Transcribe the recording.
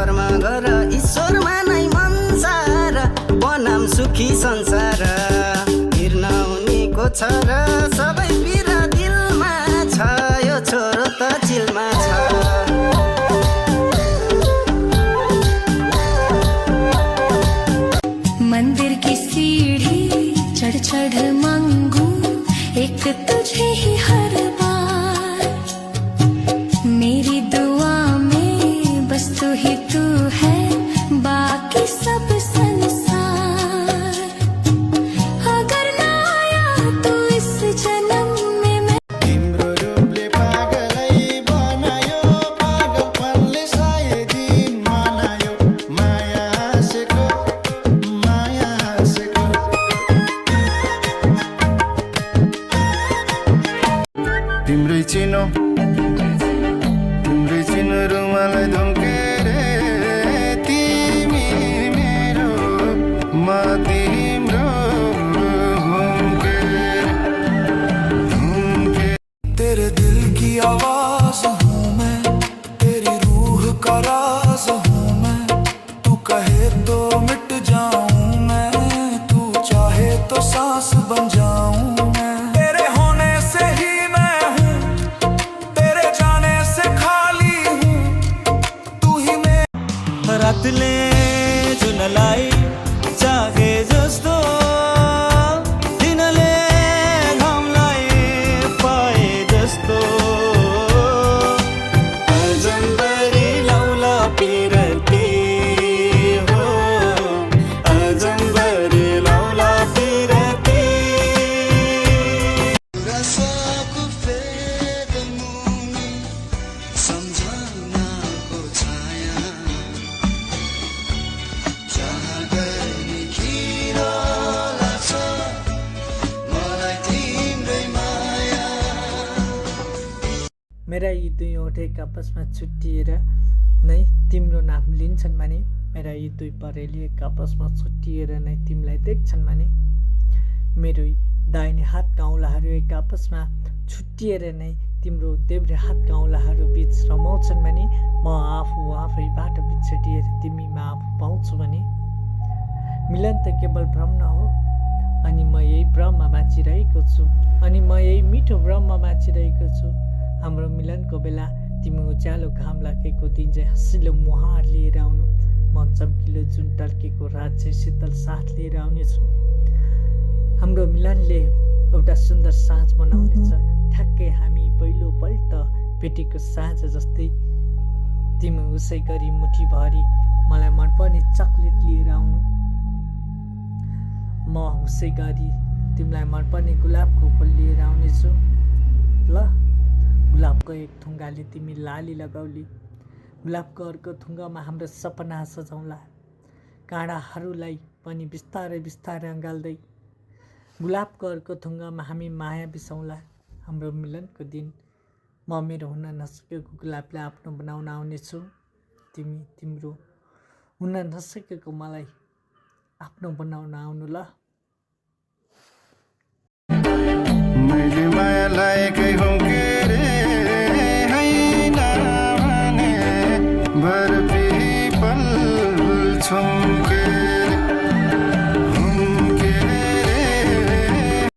कर्म गर ईश्वरमा नै मन सार बनाम सुखी संसार हिर्न उनीको छ र सबै पिरा दिलमा छ यो छोरो त चिलमा छ मंदिर की सीढ़ी चढ़ चढ़ मांगू एक तुझे ही हर बार मेरी दुआ में बस तू ही तू है बाकी सब संसार अगर ना आया तो इस जन्म में मैं तिम्रो रूपले पागलै बनायो पागलपनले सायदी मनायो माया आसेको तिम्रै चिनो रुमालाई धुम्केर तिमी मेरो म तिम्रो तेरे दिल की आवाज हूँ मैं तेरी रूह का राज हूँ मैं तू कहे तो मिट जाऊं मैं तू चाहे तो सांस बन जाऊं मैं तेरे होने से ही मैं हूँ तेरे जाने से खाली हूँ तू ही मैं रातले जुनलाई जागे जस्तो दिनले घामलाई पाए जस्तो अजम्बरी लौला पिरती हो अजम्बरी लौला पिरती रसाको फेद मुनि सम्झनाको छाया जहाँ गर्ने खिरो लाग्छ मलाई तिम्रै माया मेरा यी दुई ओठ एक आपसमा छुट्टिएर नै तिम्रो नाम लिन्छन् भने मेरा यी दुई परेली एक आपसमा छुट्टिएर नै तिमीलाई देख्छन् भने मेरो दाहिने हातका औँलाहरू एक आपसमा छुट्टिएर नै तिम्रो देब्रे हातका औँलाहरू बीच रमाउँछन् भने म आफू आफैबाट बिछडिएर तिमीमा आफू पाउँछु भने मिलन त केवल भ्रम नहो अनि म यही भ्रममा बाँचिरहेको छु अनि म यही मिठो भ्रममा बाँचिरहेको छु हाम्रो मिलनको बेला तिमी उज्यालो घाम लागेको दिन चाहिँ हँसिलो मुहार लिएर आउनु म चम्किलो जुन टल्केको रात चाहिँ शीतल साथ लिएर आउनेछु हाम्रो मिलनले एउटा सुन्दर साँझ बनाउनेछ ठ्याक्कै हामी पहिलोपल्ट भेटेको साँझ जस्तै तिमी उसै गरी मुठीभरि मलाई मनपर्ने चक्लेट लिएर आउनु म उसै गरी तिमीलाई मनपर्ने गुलाबको फुल लिएर आउनेछु ल गुलाबको एक थुङ्गाले तिमी लाली लगाउली गुलाबको अर्को थुङ्गामा हाम्रो सपना सजाउँला काँडाहरूलाई पनि बिस्तारै बिस्तारै अँगाल्दै गुलाबको अर्को थुङ्गामा हामी माया बिसाउँला हाम्रो मिलनको दिन म मेरो हुन नसकेको गुलाबलाई आफ्नो बनाउन आउनेछु तिमी तिम्रो हुन नसकेको मलाई आफ्नो बनाउन आउनु ल